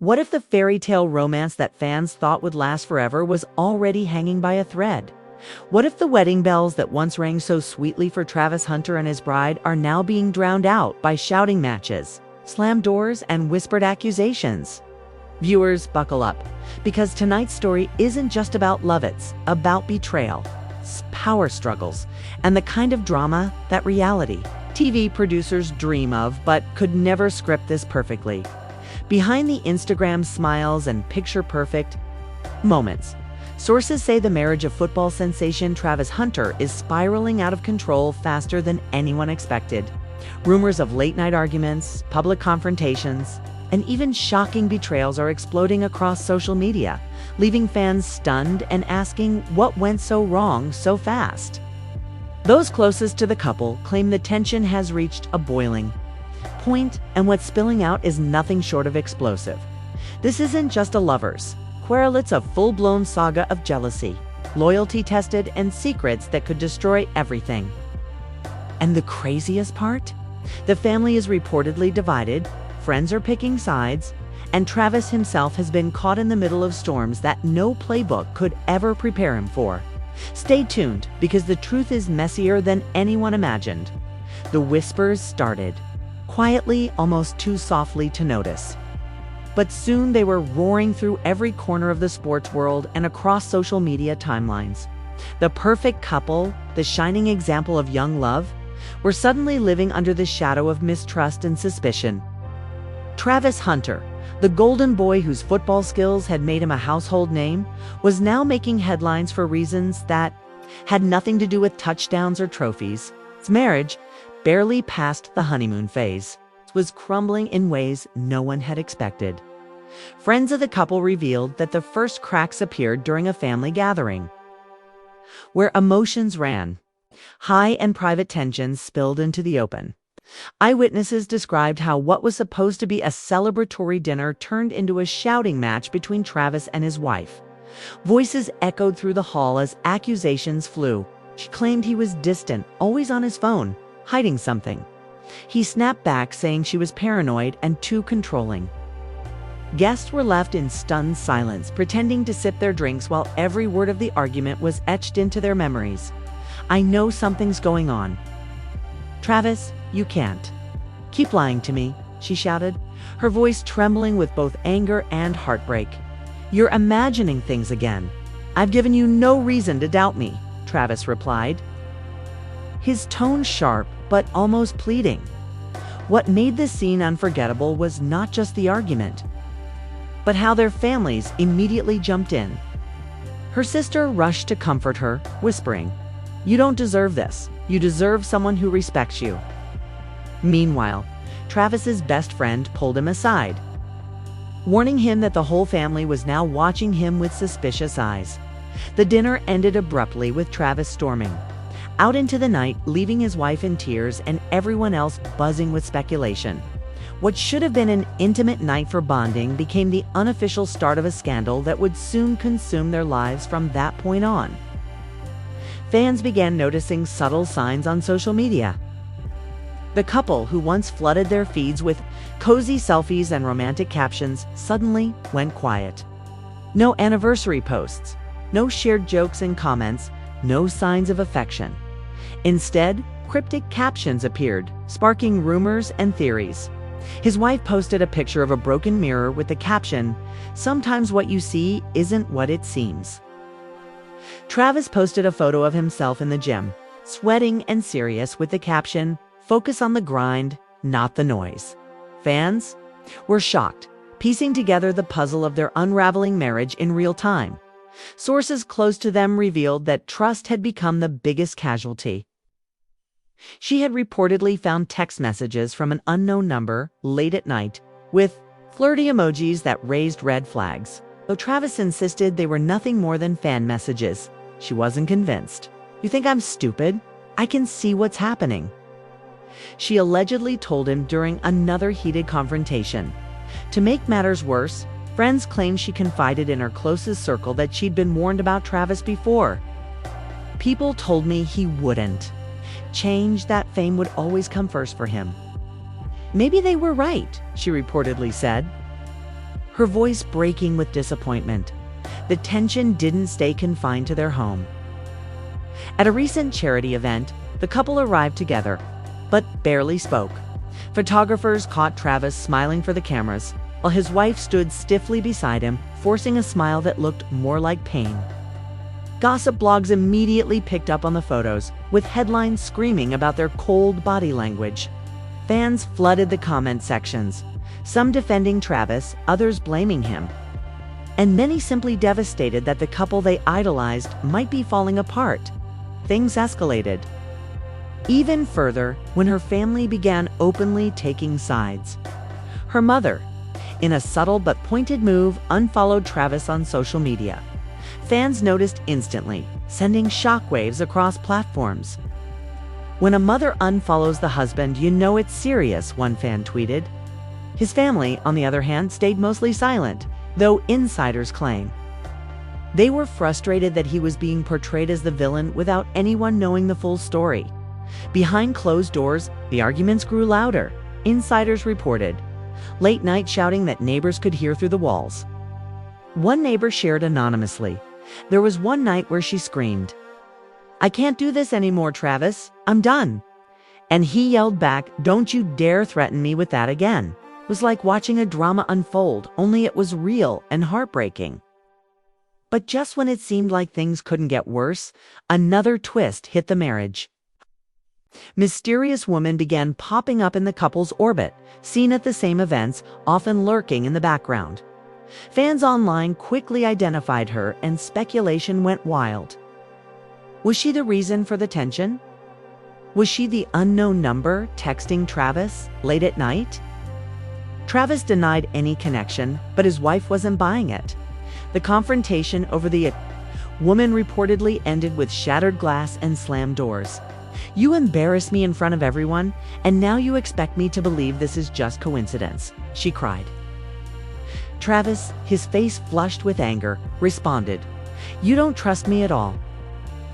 What if the fairy tale romance that fans thought would last forever was already hanging by a thread? What if the wedding bells that once rang so sweetly for Travis Hunter and his bride are now being drowned out by shouting matches, slammed doors, and whispered accusations? Viewers, buckle up, because tonight's story isn't just about love, it's about betrayal, power struggles, and the kind of drama that reality TV producers dream of but could never script this perfectly. Behind the Instagram smiles and picture-perfect moments, sources say the marriage of football sensation Travis Hunter is spiraling out of control faster than anyone expected. Rumors of late-night arguments, public confrontations, and even shocking betrayals are exploding across social media, leaving fans stunned and asking what went so wrong so fast. Those closest to the couple claim the tension has reached a boiling point, and what's spilling out is nothing short of explosive. This isn't just a lovers' quarrel, it's a full-blown saga of jealousy, loyalty-tested, and secrets that could destroy everything. And the craziest part? The family is reportedly divided, friends are picking sides, and Travis himself has been caught in the middle of storms that no playbook could ever prepare him for. Stay tuned, because the truth is messier than anyone imagined. The whispers started quietly, almost too softly to notice. But soon they were roaring through every corner of the sports world and across social media timelines. The perfect couple, the shining example of young love, were suddenly living under the shadow of mistrust and suspicion. Travis Hunter, the golden boy whose football skills had made him a household name, was now making headlines for reasons that had nothing to do with touchdowns or trophies. His marriage, barely past the honeymoon phase, was crumbling in ways no one had expected. Friends of the couple revealed that the first cracks appeared during a family gathering, where emotions ran high and private tensions spilled into the open. Eyewitnesses described how what was supposed to be a celebratory dinner turned into a shouting match between Travis and his wife. Voices echoed through the hall as accusations flew. She claimed he was distant, always on his phone, hiding something. He snapped back, saying she was paranoid and too controlling. Guests were left in stunned silence, pretending to sip their drinks while every word of the argument was etched into their memories. "I know something's going on. Travis, you can't keep lying to me," she shouted, her voice trembling with both anger and heartbreak. "You're imagining things again. I've given you no reason to doubt me," Travis replied, his tone sharp but almost pleading. What made this scene unforgettable was not just the argument, but how their families immediately jumped in. Her sister rushed to comfort her, whispering, "You don't deserve this. You deserve someone who respects you." Meanwhile, Travis's best friend pulled him aside, warning him that the whole family was now watching him with suspicious eyes. The dinner ended abruptly with Travis storming out into the night, leaving his wife in tears and everyone else buzzing with speculation. What should have been an intimate night for bonding became the unofficial start of a scandal that would soon consume their lives from that point on. Fans began noticing subtle signs on social media. The couple, who once flooded their feeds with cozy selfies and romantic captions, suddenly went quiet. No anniversary posts, no shared jokes and comments, no signs of affection. Instead, cryptic captions appeared, sparking rumors and theories. His wife posted a picture of a broken mirror with the caption, "Sometimes what you see isn't what it seems." Travis posted a photo of himself in the gym, sweating and serious, with the caption, "Focus on the grind, not the noise." Fans were shocked, piecing together the puzzle of their unraveling marriage in real time. Sources close to them revealed that trust had become the biggest casualty. She had reportedly found text messages from an unknown number late at night with flirty emojis that raised red flags. Though Travis insisted they were nothing more than fan messages, she wasn't convinced. "You think I'm stupid? I can see what's happening," she allegedly told him during another heated confrontation. To make matters worse, friends claimed she confided in her closest circle that she'd been warned about Travis before. "People told me he wouldn't change, that fame would always come first for him." Maybe they were right, she reportedly said. her voice breaking with disappointment. The tension didn't stay confined to their home. At a recent charity event, the couple arrived together, but barely spoke. Photographers caught Travis smiling for the cameras, while his wife stood stiffly beside him, forcing a smile that looked more like pain. Gossip blogs immediately picked up on the photos, with headlines screaming about their cold body language. Fans flooded the comment sections, some defending Travis, others blaming him, and many simply devastated that the couple they idolized might be falling apart. Things escalated even further when her family began openly taking sides. Her mother, in a subtle but pointed move, unfollowed Travis on social media. Fans noticed instantly, sending shockwaves across platforms. "When a mother unfollows the husband, you know it's serious," one fan tweeted. His family, on the other hand, stayed mostly silent, though insiders claim they were frustrated that he was being portrayed as the villain without anyone knowing the full story. Behind closed doors, the arguments grew louder, insiders reported, late night shouting that neighbors could hear through the walls. One neighbor shared anonymously, "There was one night where she screamed, 'I can't do this anymore, Travis, I'm done.' And he yelled back, 'Don't you dare threaten me with that again.' It was like watching a drama unfold, only it was real and heartbreaking." But just when it seemed like things couldn't get worse, another twist hit the marriage. Mysterious women began popping up in the couple's orbit, seen at the same events, often lurking in the background. Fans online quickly identified her, and speculation went wild. Was she the reason for the tension? Was she the unknown number texting Travis late at night? Travis denied any connection, but his wife wasn't buying it. The confrontation over the woman reportedly ended with shattered glass and slammed doors. "You embarrass me in front of everyone, and now you expect me to believe this is just coincidence," she cried. Travis, his face flushed with anger, responded, "You don't trust me at all.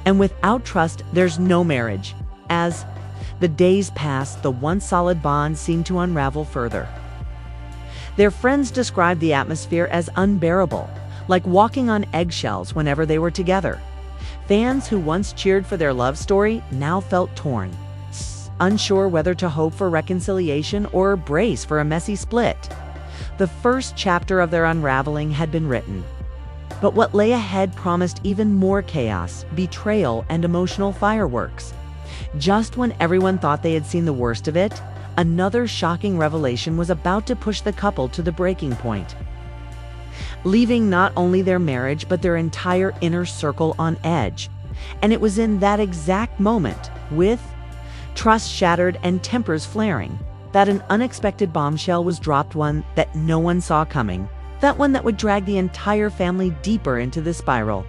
And without trust, there's no marriage." As the days passed, the once solid bond seemed to unravel further. Their friends described the atmosphere as unbearable, like walking on eggshells whenever they were together. Fans who once cheered for their love story now felt torn, unsure whether to hope for reconciliation or brace for a messy split. The first chapter of their unraveling had been written, but what lay ahead promised even more chaos, betrayal, and emotional fireworks. Just when everyone thought they had seen the worst of it, another shocking revelation was about to push the couple to the breaking point, leaving not only their marriage but their entire inner circle on edge. And it was in that exact moment, with trust shattered and tempers flaring, that an unexpected bombshell was dropped, one that no one saw coming, that one that would drag the entire family deeper into the spiral.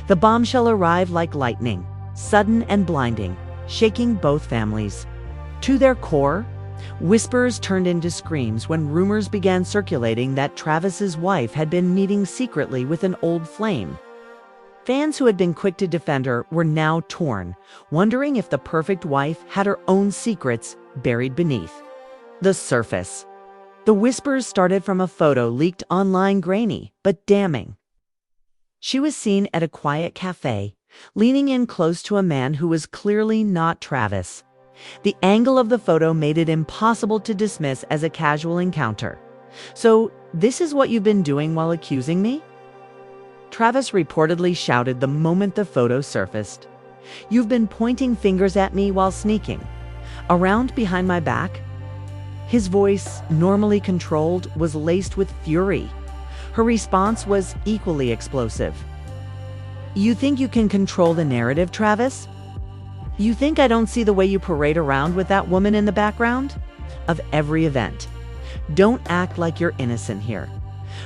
The bombshell arrived like lightning, sudden and blinding, shaking both families to their core. Whispers turned into screams when rumors began circulating that Travis's wife had been meeting secretly with an old flame. Fans who had been quick to defend her were now torn, wondering if the perfect wife had her own secrets buried beneath the surface. The whispers started from a photo leaked online, grainy but damning. She was seen at a quiet cafe, leaning in close to a man who was clearly not Travis. The angle of the photo made it impossible to dismiss as a casual encounter. "So, this is what you've been doing while accusing me?" Travis reportedly shouted the moment the photo surfaced. "You've been pointing fingers at me while sneaking around behind my back?" His voice, normally controlled, was laced with fury. Her response was equally explosive. "You think you can control the narrative, Travis? You think I don't see the way you parade around with that woman in the background of every event? Don't act like you're innocent here."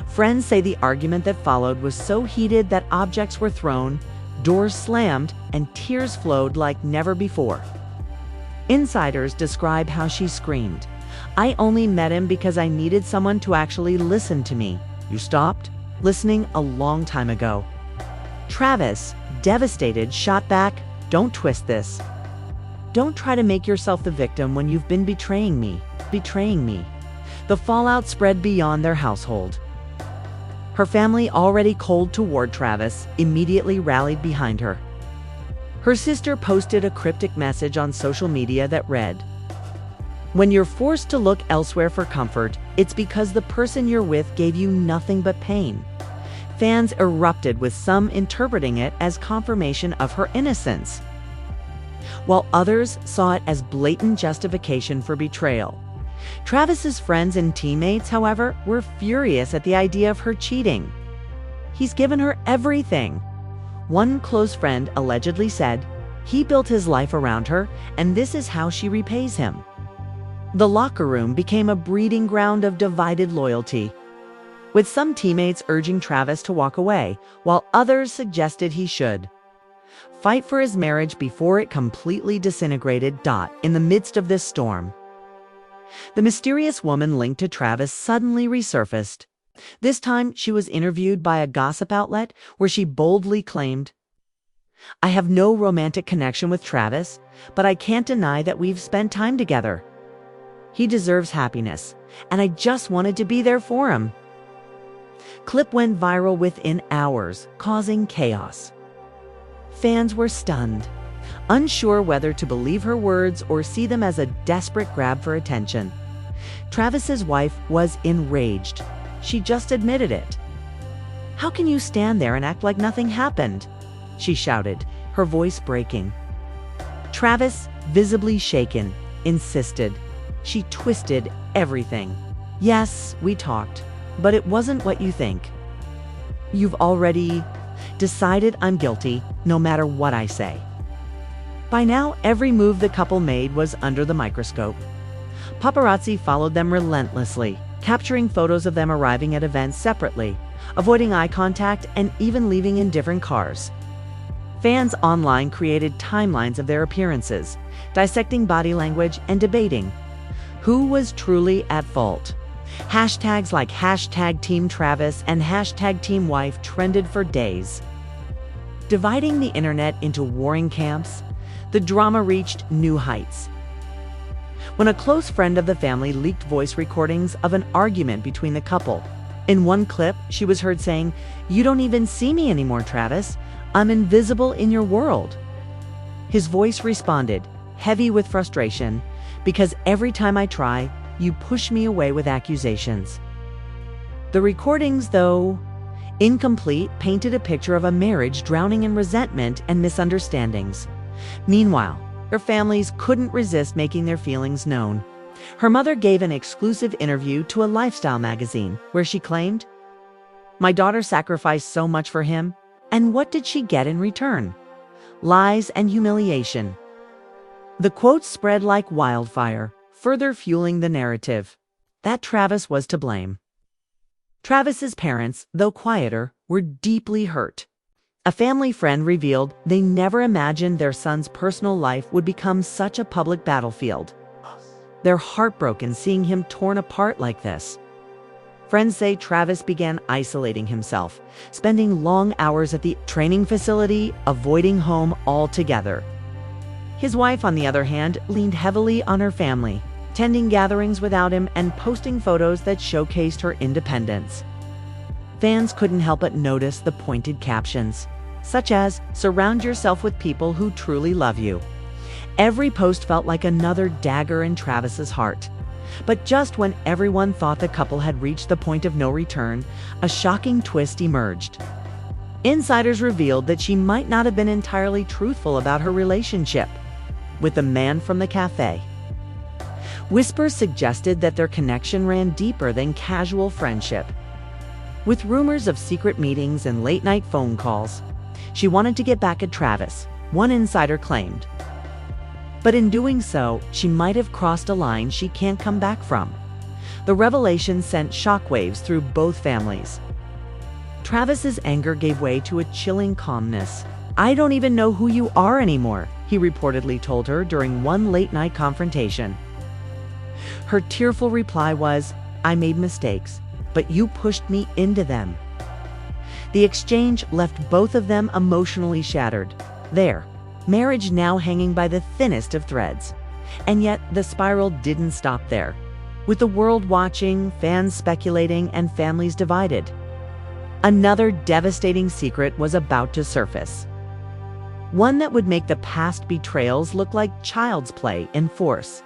Friends say the argument that followed was so heated that objects were thrown, doors slammed, and tears flowed like never before. Insiders describe how she screamed, "I only met him because I needed someone to actually listen to me. You stopped listening a long time ago." Travis, devastated, shot back, "Don't twist this. Don't try to make yourself the victim when you've been betraying me. The fallout spread beyond their household. Her family, already cold toward Travis, immediately rallied behind her. Her sister posted a cryptic message on social media that read, "When you're forced to look elsewhere for comfort, it's because the person you're with gave you nothing but pain." Fans erupted, with some interpreting it as confirmation of her innocence, while others saw it as blatant justification for betrayal. Travis's friends and teammates, however, were furious at the idea of her cheating. "He's given her everything." One close friend allegedly said, "He built his life around her, and this is how she repays him." The locker room became a breeding ground of divided loyalty, with some teammates urging Travis to walk away, while others suggested he should fight for his marriage before it completely disintegrated. In the midst of this storm, the mysterious woman linked to Travis suddenly resurfaced. This time, she was interviewed by a gossip outlet where she boldly claimed, "I have no romantic connection with Travis, but I can't deny that we've spent time together. He deserves happiness, and I just wanted to be there for him." Clip went viral within hours, causing chaos. Fans were stunned, unsure whether to believe her words or see them as a desperate grab for attention. Travis's wife was enraged. She just admitted it. "How can you stand there and act like nothing happened?" she shouted, her voice breaking. Travis, visibly shaken, insisted. She twisted everything. "Yes, we talked, but it wasn't what you think. You've already decided I'm guilty, no matter what I say." By now, every move the couple made was under the microscope. Paparazzi followed them relentlessly, capturing photos of them arriving at events separately, avoiding eye contact, and even leaving in different cars. Fans online created timelines of their appearances, dissecting body language and debating who was truly at fault. Hashtags like #TeamTravis and #TeamWife trended for days. Dividing the internet into warring camps, the drama reached new heights. When a close friend of the family leaked voice recordings of an argument between the couple. In one clip, she was heard saying, "You don't even see me anymore, Travis. I'm invisible in your world." His voice responded, heavy with frustration, "Because every time I try, you push me away with accusations." The recordings, though incomplete, painted a picture of a marriage drowning in resentment and misunderstandings. Meanwhile, her families couldn't resist making their feelings known. Her mother gave an exclusive interview to a lifestyle magazine where she claimed, "My daughter sacrificed so much for him, and what did she get in return? Lies and humiliation." The quotes spread like wildfire, further fueling the narrative that Travis was to blame. Travis's parents, though quieter, were deeply hurt. A family friend revealed they never imagined their son's personal life would become such a public battlefield. They're heartbroken seeing him torn apart like this. Friends say Travis began isolating himself, spending long hours at the training facility, avoiding home altogether. His wife, on the other hand, leaned heavily on her family, attending gatherings without him and posting photos that showcased her independence. Fans couldn't help but notice the pointed captions, such as, "Surround yourself with people who truly love you." Every post felt like another dagger in Travis's heart. But just when everyone thought the couple had reached the point of no return, a shocking twist emerged. Insiders revealed that she might not have been entirely truthful about her relationship with the man from the cafe. Whispers suggested that their connection ran deeper than casual friendship. With rumors of secret meetings and late-night phone calls, she wanted to get back at Travis, one insider claimed. But in doing so, she might have crossed a line she can't come back from. The revelation sent shockwaves through both families. Travis's anger gave way to a chilling calmness. "I don't even know who you are anymore," he reportedly told her during one late-night confrontation. Her tearful reply was, "I made mistakes, but you pushed me into them." The exchange left both of them emotionally shattered. Their marriage now hanging by the thinnest of threads. And yet, the spiral didn't stop there. With the world watching, fans speculating, and families divided, Another devastating secret was about to surface. One that would make the past betrayals look like child's play and force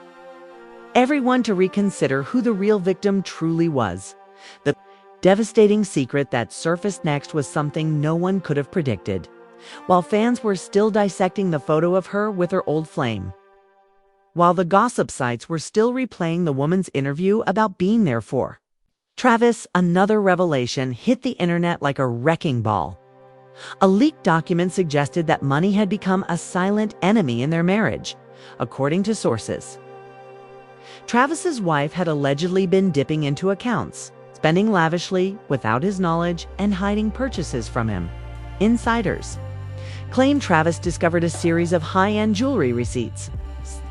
everyone to reconsider who the real victim truly was. The devastating secret that surfaced next was something no one could have predicted, while fans were still dissecting the photo of her with her old flame. While the gossip sites were still replaying the woman's interview about being there for Travis, another revelation hit the internet like a wrecking ball. A leaked document suggested that money had become a silent enemy in their marriage, according to sources. Travis's wife had allegedly been dipping into accounts, spending lavishly without his knowledge, and hiding purchases from him. Insiders claimed Travis discovered a series of high-end jewelry receipts,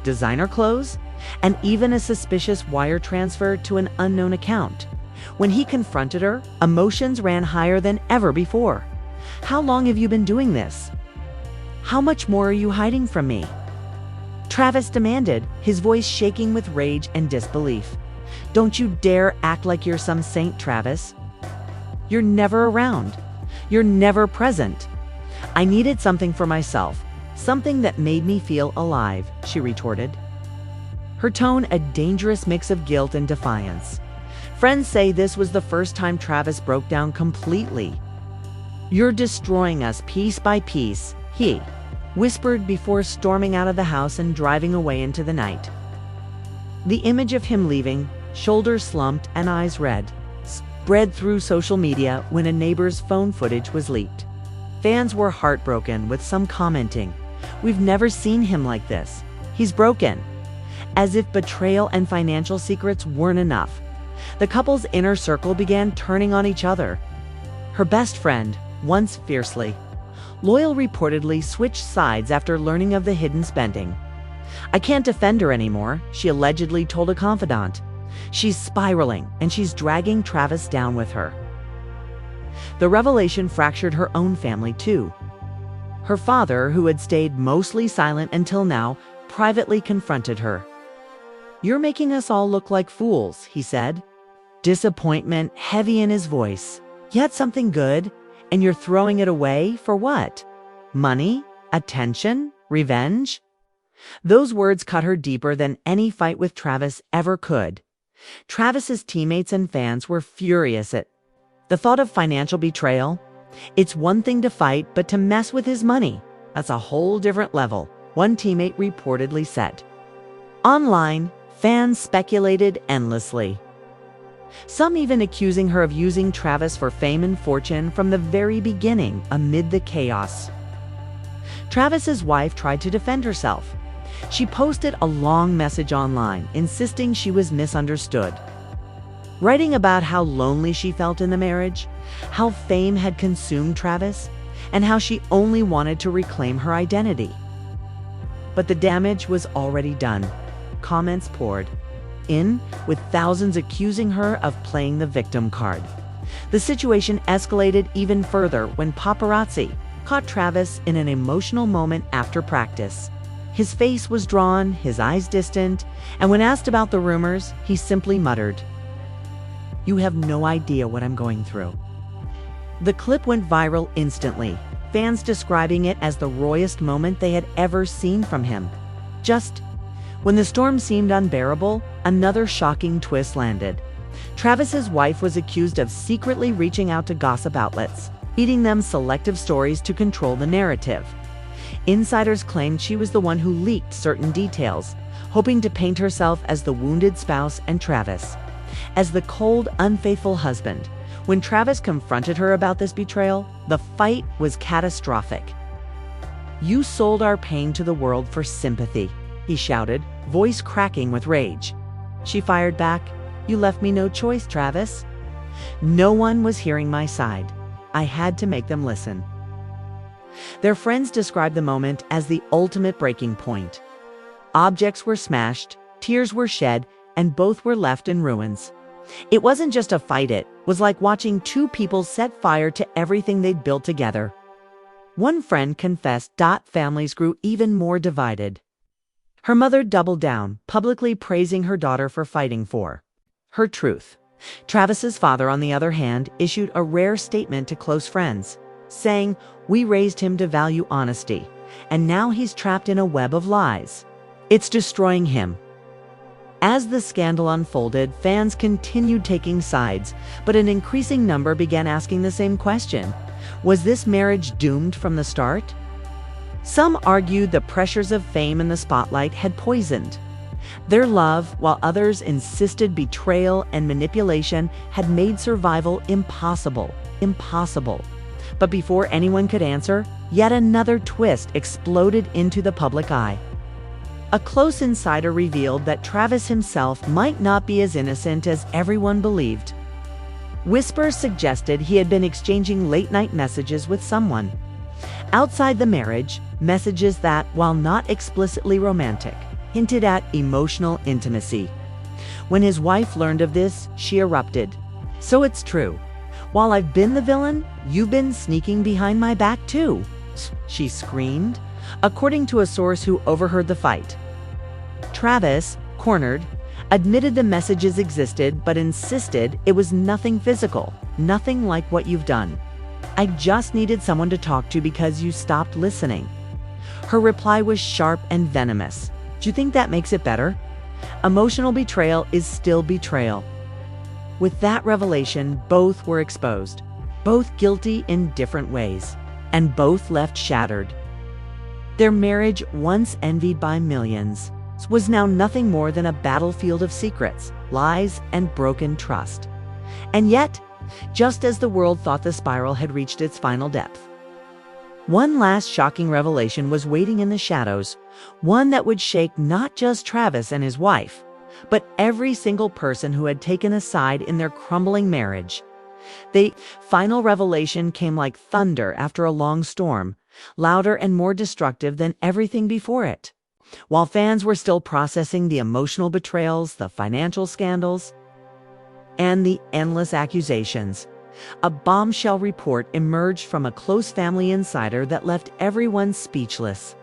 designer clothes, and even a suspicious wire transfer to an unknown account. When he confronted her, emotions ran higher than ever before. "How long have you been doing this? How much more are you hiding from me?" Travis demanded, his voice shaking with rage and disbelief. "Don't you dare act like you're some saint, Travis. You're never around. You're never present. I needed something for myself, something that made me feel alive," she retorted. Her tone a dangerous mix of guilt and defiance. Friends say this was the first time Travis broke down completely. "You're destroying us piece by piece," he whispered before storming out of the house and driving away into the night. The image of him leaving, shoulders slumped and eyes red, spread through social media when a neighbor's phone footage was leaked. Fans were heartbroken, with some commenting, "We've never seen him like this. He's broken." As if betrayal and financial secrets weren't enough, the couple's inner circle began turning on each other. Her best friend, once fiercely loyal, reportedly switched sides after learning of the hidden spending. "I can't defend her anymore," she allegedly told a confidant. "She's spiraling, and she's dragging Travis down with her." The revelation fractured her own family too. Her father, who had stayed mostly silent until now, privately confronted her. "You're making us all look like fools," he said, disappointment heavy in his voice. "Yet something good, and you're throwing it away for what? Money? Attention? Revenge?" Those words cut her deeper than any fight with Travis ever could. Travis's teammates and fans were furious at the thought of financial betrayal. "It's one thing to fight, but to mess with his money, that's a whole different level," one teammate reportedly said. Online, fans speculated endlessly, some even accusing her of using Travis for fame and fortune from the very beginning amid the chaos. Travis's wife tried to defend herself. She posted a long message online, insisting she was misunderstood, writing about how lonely she felt in the marriage, how fame had consumed Travis, and how she only wanted to reclaim her identity. But the damage was already done. Comments poured in, with thousands accusing her of playing the victim card. The situation escalated even further when paparazzi caught Travis in an emotional moment after practice. His face was drawn, his eyes distant, and when asked about the rumors, he simply muttered, "You have no idea what I'm going through." The clip went viral instantly, fans describing it as the rawest moment they had ever seen from him. Just when the storm seemed unbearable, another shocking twist landed. Travis's wife was accused of secretly reaching out to gossip outlets, feeding them selective stories to control the narrative. Insiders claimed she was the one who leaked certain details, hoping to paint herself as the wounded spouse and Travis as the cold, unfaithful husband. When Travis confronted her about this betrayal, the fight was catastrophic. "You sold our pain to the world for sympathy," he shouted, voice cracking with rage. She fired back, "You left me no choice, Travis." No one was hearing my side. I had to make them listen. Their friends described the moment as the ultimate breaking point. Objects were smashed, tears were shed, and both were left in ruins. It wasn't just a fight, it was like watching two people set fire to everything they'd built together. One friend confessed families grew even more divided. Her mother doubled down, publicly praising her daughter for fighting for her truth, Travis's father, on the other hand, issued a rare statement to close friends, saying, "We raised him to value honesty, and now he's trapped in a web of lies. It's destroying him." As the scandal unfolded, fans continued taking sides, but an increasing number began asking the same question. Was this marriage doomed from the start? Some argued the pressures of fame and the spotlight had poisoned their love, while others insisted betrayal and manipulation had made survival impossible. But before anyone could answer, yet another twist exploded into the public eye. A close insider revealed that Travis himself might not be as innocent as everyone believed. Whispers suggested he had been exchanging late-night messages with someone outside the marriage, messages that, while not explicitly romantic, hinted at emotional intimacy. When his wife learned of this, she erupted. "So it's true. While I've been the villain, you've been sneaking behind my back too," she screamed, according to a source who overheard the fight. Travis, cornered, admitted the messages existed but insisted it was nothing physical, nothing like what you've done. "I just needed someone to talk to because you stopped listening." Her reply was sharp and venomous. Do you think that makes it better? Emotional betrayal is still betrayal. With that revelation, both were exposed, both guilty in different ways, and both left shattered. Their marriage, once envied by millions, was now nothing more than a battlefield of secrets, lies, and broken trust. And yet, just as the world thought the spiral had reached its final depth, one last shocking revelation was waiting in the shadows, one that would shake not just Travis and his wife, but every single person who had taken a side in their crumbling marriage. The final revelation came like thunder after a long storm, louder and more destructive than everything before it. While fans were still processing the emotional betrayals, the financial scandals, and the endless accusations, a bombshell report emerged from a close family insider that left everyone speechless.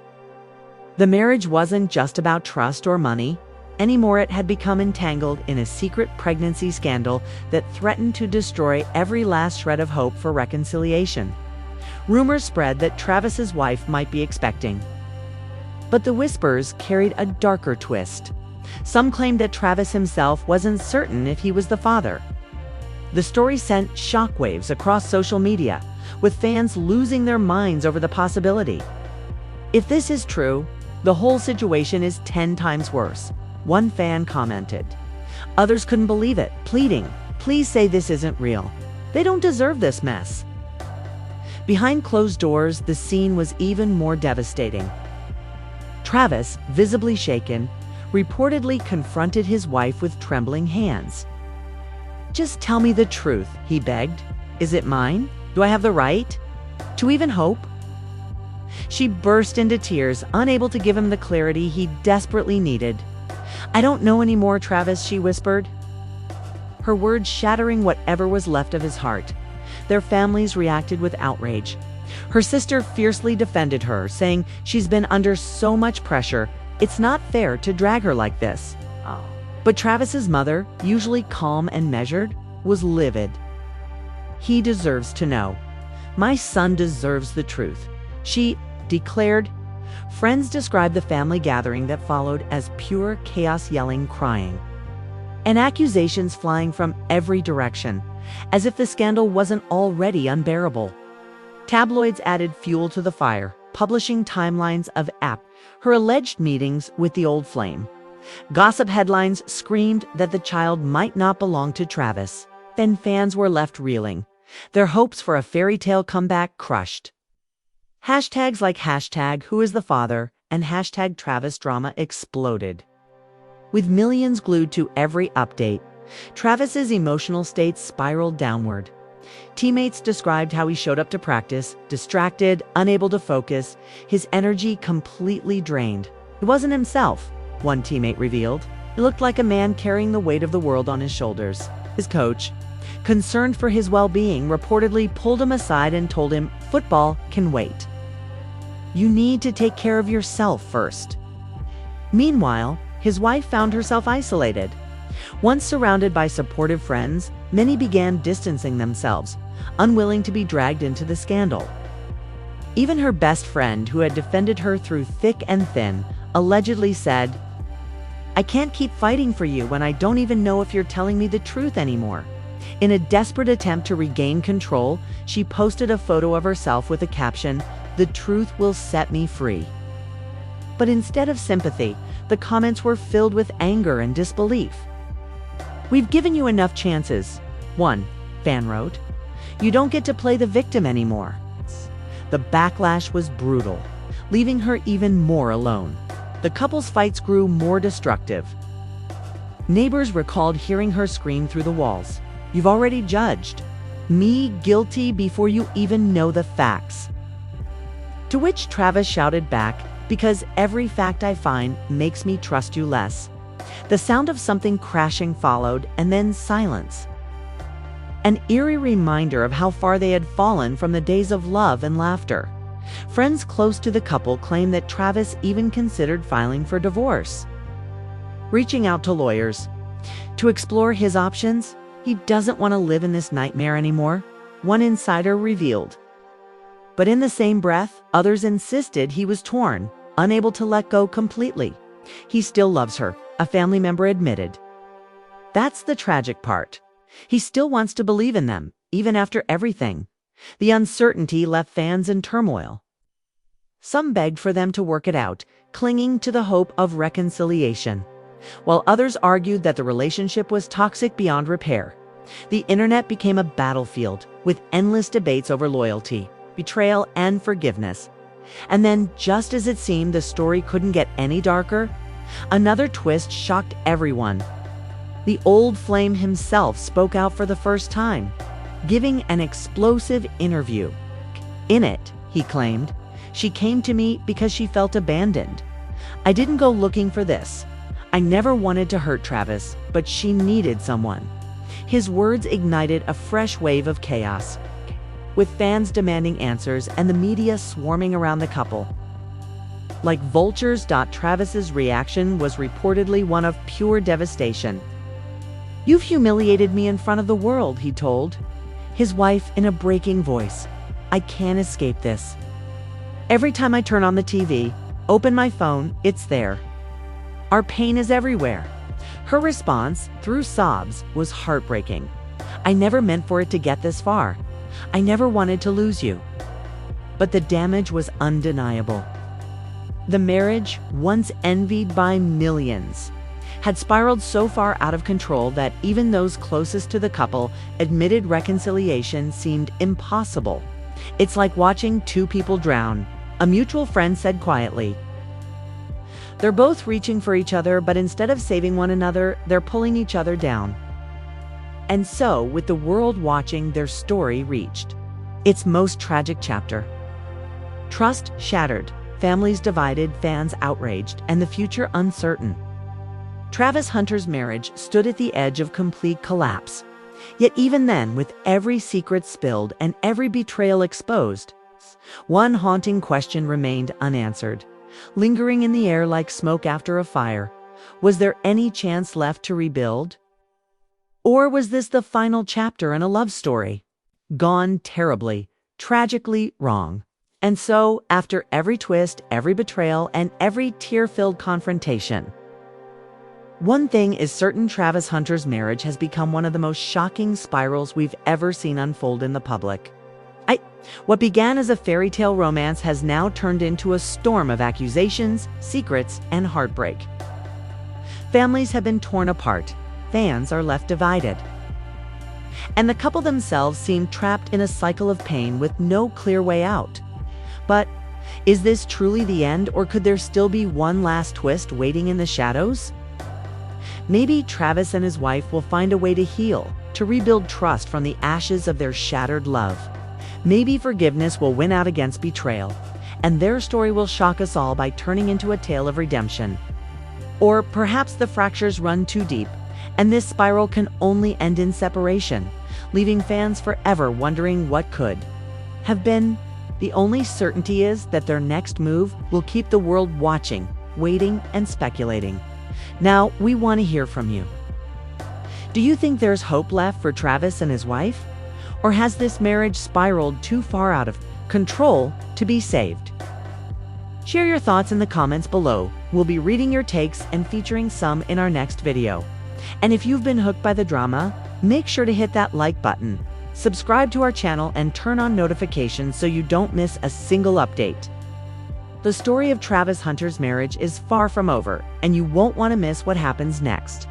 The marriage wasn't just about trust or money. Anymore, it had become entangled in a secret pregnancy scandal that threatened to destroy every last shred of hope for reconciliation. Rumors spread that Travis's wife might be expecting. But the whispers carried a darker twist. Some claimed that Travis himself wasn't certain if he was the father. The story sent shockwaves across social media, with fans losing their minds over the possibility. "If this is true, the whole situation is 10 times worse," one fan commented. Others couldn't believe it, pleading, "Please say this isn't real. They don't deserve this mess." Behind closed doors, the scene was even more devastating. Travis, visibly shaken, reportedly confronted his wife with trembling hands. "Just tell me the truth," he begged. "Is it mine? Do I have the right to even hope?" She burst into tears, unable to give him the clarity he desperately needed. "I don't know anymore, Travis," she whispered, her words shattering whatever was left of his heart. Their families reacted with outrage. Her sister fiercely defended her, saying she's been under so much pressure, it's not fair to drag her like this. But Travis's mother, usually calm and measured, was livid. "He deserves to know. My son deserves the truth," she declared. Friends described the family gathering that followed as pure chaos, yelling, crying, and accusations flying from every direction, as if the scandal wasn't already unbearable. Tabloids added fuel to the fire, publishing timelines of her alleged meetings with the old flame. Gossip headlines screamed that the child might not belong to Travis. Then fans were left reeling, their hopes for a fairy tale comeback crushed. Hashtags like #WhoIsTheFather and #TravisDrama exploded. With millions glued to every update, Travis's emotional state spiraled downward. Teammates described how he showed up to practice, distracted, unable to focus, his energy completely drained. He wasn't himself, one teammate revealed. He looked like a man carrying the weight of the world on his shoulders. His coach, concerned for his well-being, reportedly pulled him aside and told him, "Football can wait. You need to take care of yourself first." Meanwhile, his wife found herself isolated. Once surrounded by supportive friends, many began distancing themselves, unwilling to be dragged into the scandal. Even her best friend, who had defended her through thick and thin, allegedly said, "I can't keep fighting for you when I don't even know if you're telling me the truth anymore." In a desperate attempt to regain control, she posted a photo of herself with a caption, "The truth will set me free." But instead of sympathy, the comments were filled with anger and disbelief. "We've given you enough chances," one fan wrote. "You don't get to play the victim anymore." The backlash was brutal, leaving her even more alone. The couple's fights grew more destructive. Neighbors recalled hearing her scream through the walls, "You've already judged me guilty before you even know the facts." To which Travis shouted back, "Because every fact I find makes me trust you less." The sound of something crashing followed, and then silence. An eerie reminder of how far they had fallen from the days of love and laughter. Friends close to the couple claim that Travis even considered filing for divorce. Reaching out to lawyers to explore his options, he doesn't want to live in this nightmare anymore, one insider revealed. But in the same breath, others insisted he was torn, unable to let go completely. He still loves her, a family member admitted. That's the tragic part. He still wants to believe in them, even after everything. The uncertainty left fans in turmoil. Some begged for them to work it out, clinging to the hope of reconciliation, while others argued that the relationship was toxic beyond repair. The internet became a battlefield, with endless debates over loyalty, betrayal, and forgiveness. And then, just as it seemed the story couldn't get any darker, another twist shocked everyone. The old flame himself spoke out for the first time, giving an explosive interview. In it, he claimed, "She came to me because she felt abandoned. I didn't go looking for this. I never wanted to hurt Travis, but she needed someone." His words ignited a fresh wave of chaos, with fans demanding answers and the media swarming around the couple. Like vultures, Travis's reaction was reportedly one of pure devastation. "You've humiliated me in front of the world," he told his wife in a breaking voice. "I can't escape this. Every time I turn on the TV, open my phone, it's there. Our pain is everywhere." Her response, through sobs, was heartbreaking. "I never meant for it to get this far. I never wanted to lose you." But the damage was undeniable. The marriage, once envied by millions, had spiraled so far out of control that even those closest to the couple admitted reconciliation seemed impossible. "It's like watching two people drown," a mutual friend said quietly. "They're both reaching for each other, but instead of saving one another, they're pulling each other down." And so, with the world watching, their story reached its most tragic chapter. Trust shattered, families divided, fans outraged, and the future uncertain. Travis Hunter's marriage stood at the edge of complete collapse. Yet even then, with every secret spilled and every betrayal exposed, one haunting question remained unanswered, lingering in the air like smoke after a fire. Was there any chance left to rebuild? Or was this the final chapter in a love story, gone terribly, tragically wrong? And so, after every twist, every betrayal, and every tear-filled confrontation, one thing is certain: Travis Hunter's marriage has become one of the most shocking spirals we've ever seen unfold in the public. What began as a fairy tale romance has now turned into a storm of accusations, secrets, and heartbreak. Families have been torn apart, fans are left divided, and the couple themselves seem trapped in a cycle of pain with no clear way out. But is this truly the end, or could there still be one last twist waiting in the shadows? Maybe Travis and his wife will find a way to heal, to rebuild trust from the ashes of their shattered love. Maybe forgiveness will win out against betrayal, and their story will shock us all by turning into a tale of redemption. Or perhaps the fractures run too deep, and this spiral can only end in separation, leaving fans forever wondering what could have been. The only certainty is that their next move will keep the world watching, waiting, and speculating. Now, we want to hear from you. Do you think there's hope left for Travis and his wife? Or has this marriage spiraled too far out of control to be saved? Share your thoughts in the comments below. We'll be reading your takes and featuring some in our next video. And if you've been hooked by the drama, make sure to hit that like button, subscribe to our channel, and turn on notifications so you don't miss a single update. The story of Travis Hunter's marriage is far from over, and you won't want to miss what happens next.